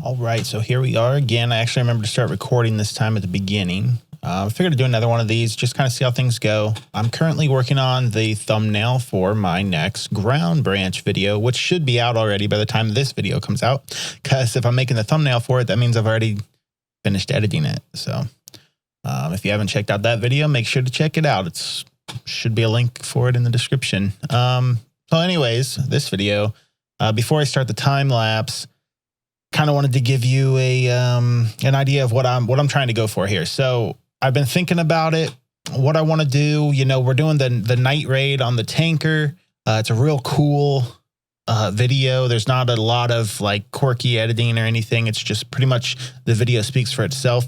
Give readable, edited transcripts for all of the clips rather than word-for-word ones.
All right, so here we are again. I actually remember to start recording this time at the beginning. I figured to do another one of these, just kind of see how things go. I'm currently working on the thumbnail for my next ground branch video, which should be out already by the time this video comes out. Because if I'm making the thumbnail for it, that means I've already finished editing it. So if you haven't checked out that video, make sure to check it out. It should be a link for it in the description. So anyways, this video, before I start the time lapse, kind of wanted to give you an idea of what I'm trying to go for here. So I've been thinking about it, what I want to do. You know, we're doing the night raid on the tanker. It's a real cool video. There's not a lot of like quirky editing or anything. It's just pretty much the video speaks for itself.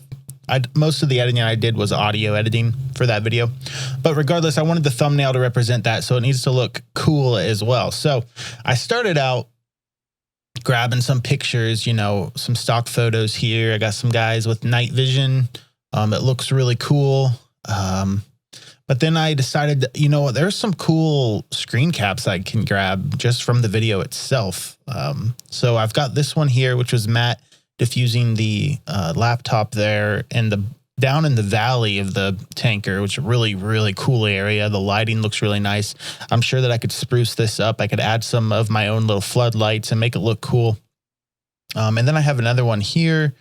Most of the editing I did was audio editing for that video. But regardless, I wanted the thumbnail to represent that, so it needs to look cool as well. So I started out grabbing some pictures, you know, some stock photos here. I got some guys with night vision. It looks really cool. But then I decided that, you know what, there's some cool screen caps I can grab just from the video itself. So I've got this one here, which was Matt diffusing the laptop there and down in the valley of the tanker, which is a really, really cool area. The lighting looks really nice. I'm sure that I could spruce this up. I could add some of my own little floodlights and make it look cool. And then I have another one here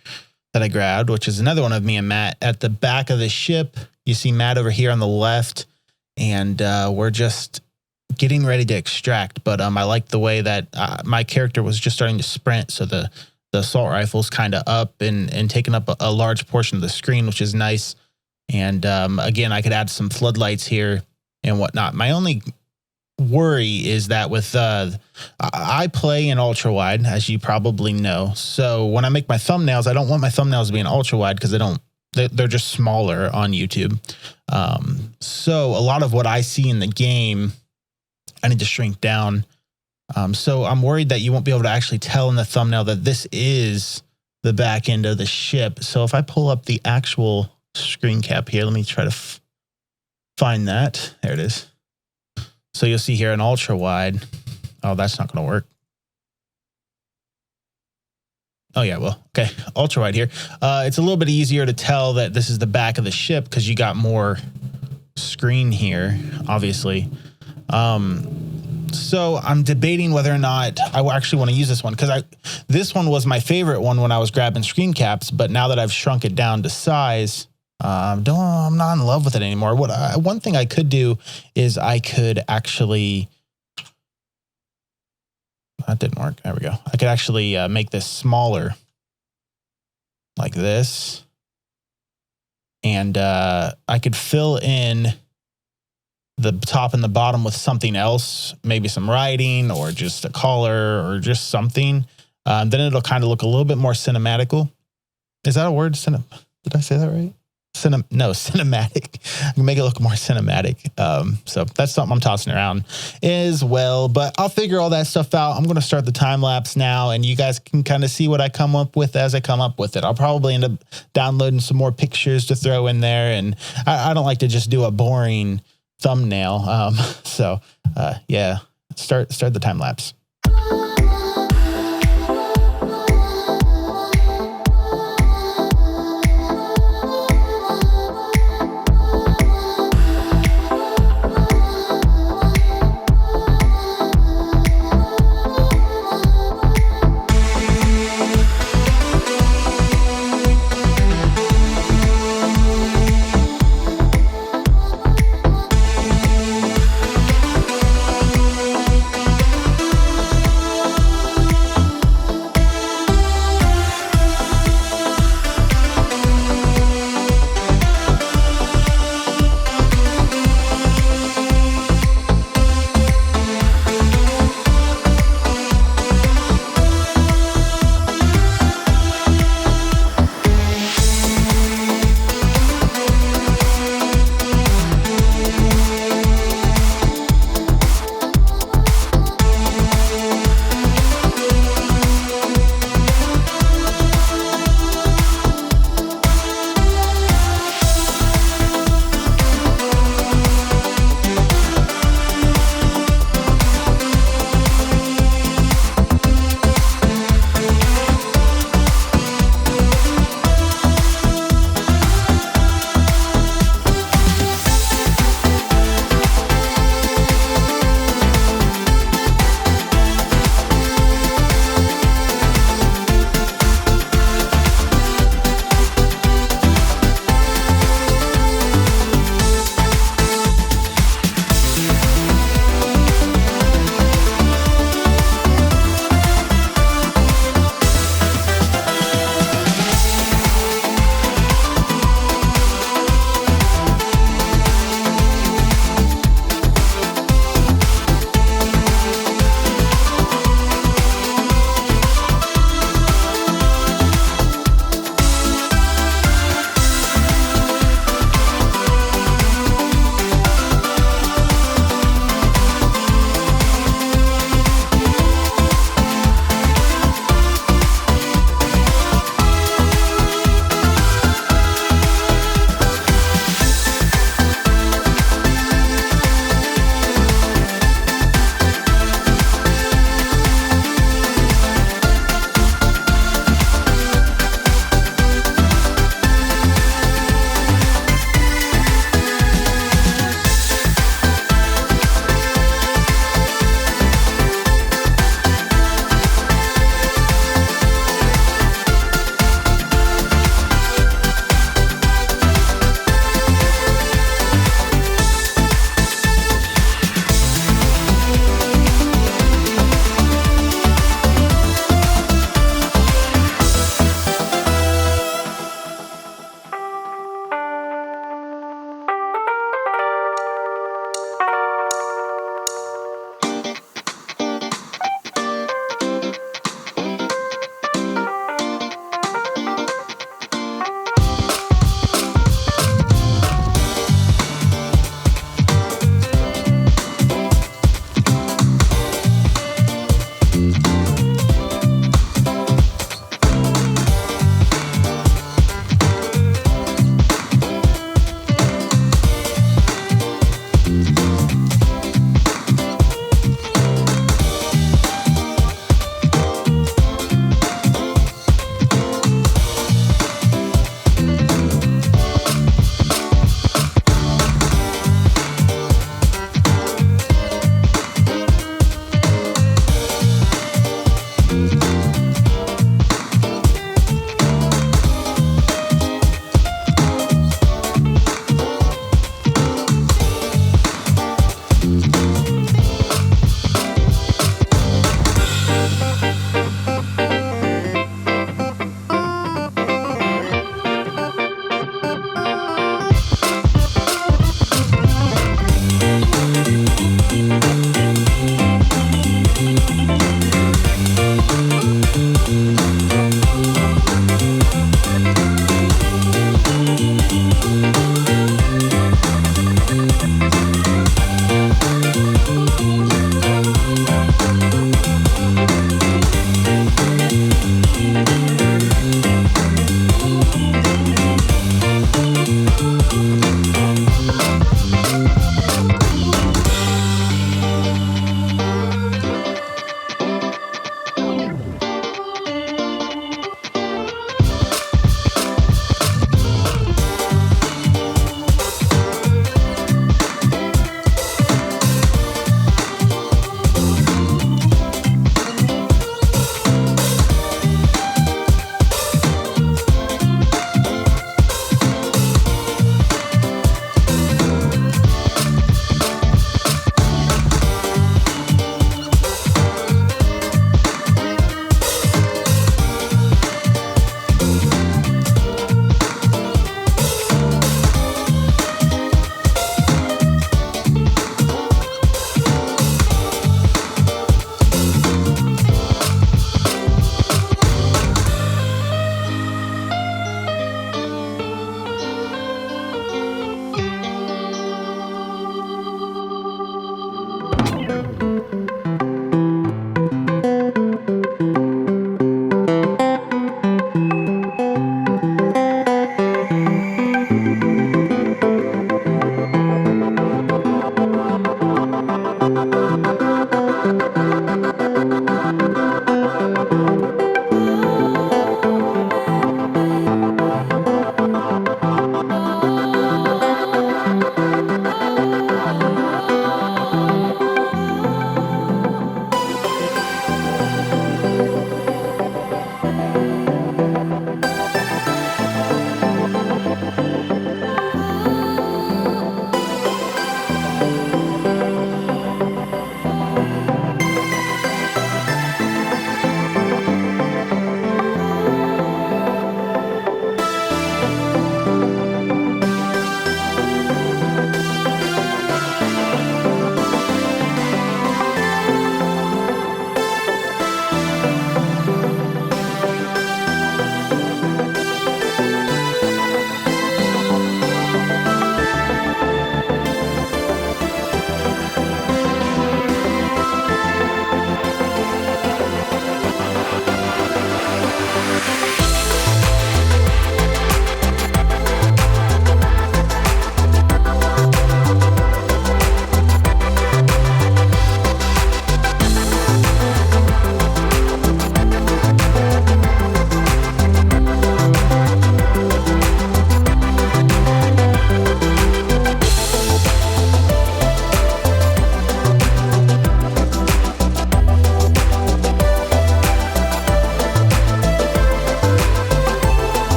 that I grabbed, which is another one of me and Matt at the back of the ship. You see Matt over here on the left, and we're just getting ready to extract. But I like the way that my character was just starting to sprint, so the assault rifle's kind of up and taking up a large portion of the screen, which is nice. And again, I could add some floodlights here and whatnot. My only worry is that with I play in ultra wide, as you probably know. So when I make my thumbnails, I don't want my thumbnails to be in ultra wide because they're just smaller on YouTube. So a lot of what I see in the game, I need to shrink down. So I'm worried that you won't be able to actually tell in the thumbnail that this is the back end of the ship. So if I pull up the actual screen cap here, let me try to find that. There it is. So you'll see here an ultra wide. Oh, that's not going to work. Oh yeah, well, okay. Ultra wide here. It's a little bit easier to tell that this is the back of the ship because you got more screen here, obviously. So I'm debating whether or not I actually want to use this one, because this one was my favorite one when I was grabbing screen caps, but now that I've shrunk it down to size, I'm not in love with it anymore. One thing I could do is I could actually, that didn't work. There we go. I could actually make this smaller like this, and I could fill in the top and the bottom with something else, maybe some writing or just a color or just something. Then it'll kind of look a little bit more cinematical. Is that a word? Did I say that right? No, cinematic. I can make it look more cinematic. So that's something I'm tossing around as well, but I'll figure all that stuff out. I'm going to start the time lapse now, and you guys can kind of see what I come up with as I come up with it. I'll probably end up downloading some more pictures to throw in there. And I don't like to just do a boring thumbnail. Yeah, start the time lapse.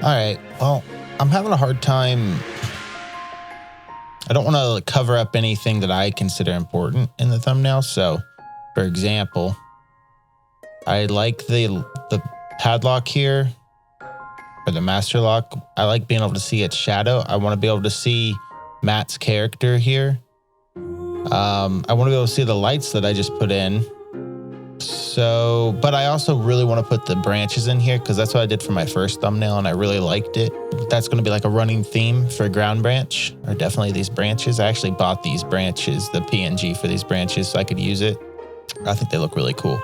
All right. Well, I'm having a hard time I don't want to cover up anything that I consider important in the thumbnail. So, for example, I like the padlock here, or the master lock. I like being able to see its shadow. I want to be able to see Matt's character here. I want to be able to see the lights that I just put in. So, but I also really want to put the branches in here because that's what I did for my first thumbnail and I really liked it. That's going to be like a running theme for ground branch, or definitely these branches. I actually bought these branches, the PNG for these branches, so I could use it. I think they look really cool.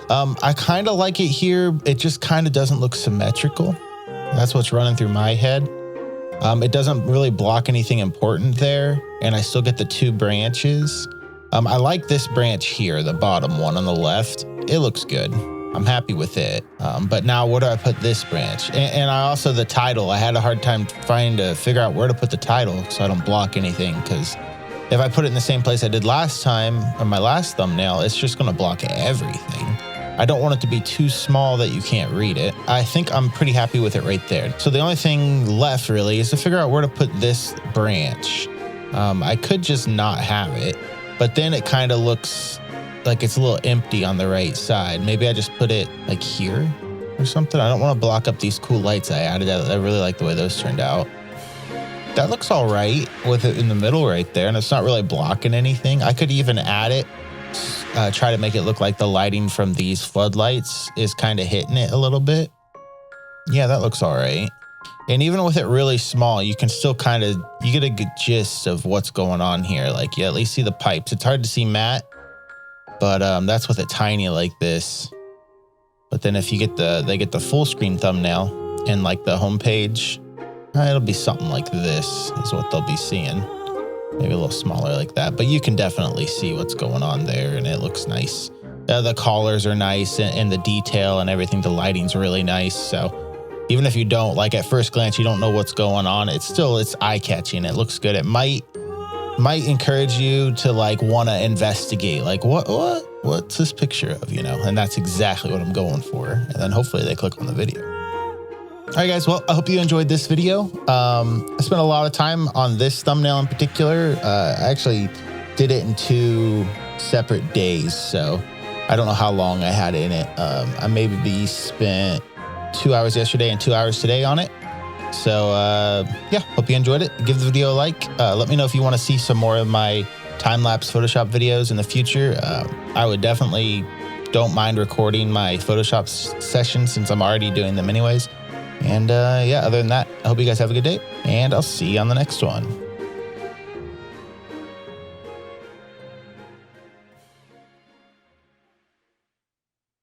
I kind of like it here. It just kind of doesn't look symmetrical. That's what's running through my head. It doesn't really block anything important there, and I still get the 2 branches. I like this branch here, the bottom one on the left. It looks good. I'm happy with it. But now where do I put this branch? And I also, the title, I had a hard time trying to figure out where to put the title so I don't block anything, because if I put it in the same place I did last time on my last thumbnail, it's just going to block everything. I don't want it to be too small that you can't read it. I think I'm pretty happy with it right there. So the only thing left really is to figure out where to put this branch. I could just not have it, but then it kind of looks like it's a little empty on the right side. Maybe I just put it like here or something. I don't want to block up these cool lights I added. I really like the way those turned out. That looks all right with it in the middle right there, and it's not really blocking anything. I could even add it, try to make it look like the lighting from these floodlights is kind of hitting it a little bit. Yeah, that looks all right. And even with it really small, you can still kind of, you get a good gist of what's going on here. Like you at least see the pipes. It's hard to see Matt, but that's with it tiny like this. But then if you get they get the full screen thumbnail and like the homepage, it'll be something like this is what they'll be seeing. Maybe a little smaller like that, but you can definitely see what's going on there and it looks nice. The collars are nice and the detail and everything. The lighting's really nice. So even if you don't, like at first glance, you don't know what's going on, it's eye-catching. It looks good. It might encourage you to like want to investigate, like what's this picture of, you know? And that's exactly what I'm going for. And then hopefully they click on the video. All right, guys. Well, I hope you enjoyed this video. I spent a lot of time on this thumbnail in particular. I actually did it in 2 separate days, so I don't know how long I had in it. I maybe spent 2 hours yesterday and 2 hours today on it. So yeah, hope you enjoyed it. Give the video a like. Let me know if you want to see some more of my time-lapse Photoshop videos in the future. I would definitely don't mind recording my Photoshop sessions since I'm already doing them anyways. And yeah, other than that, I hope you guys have a good day, and I'll see you on the next one.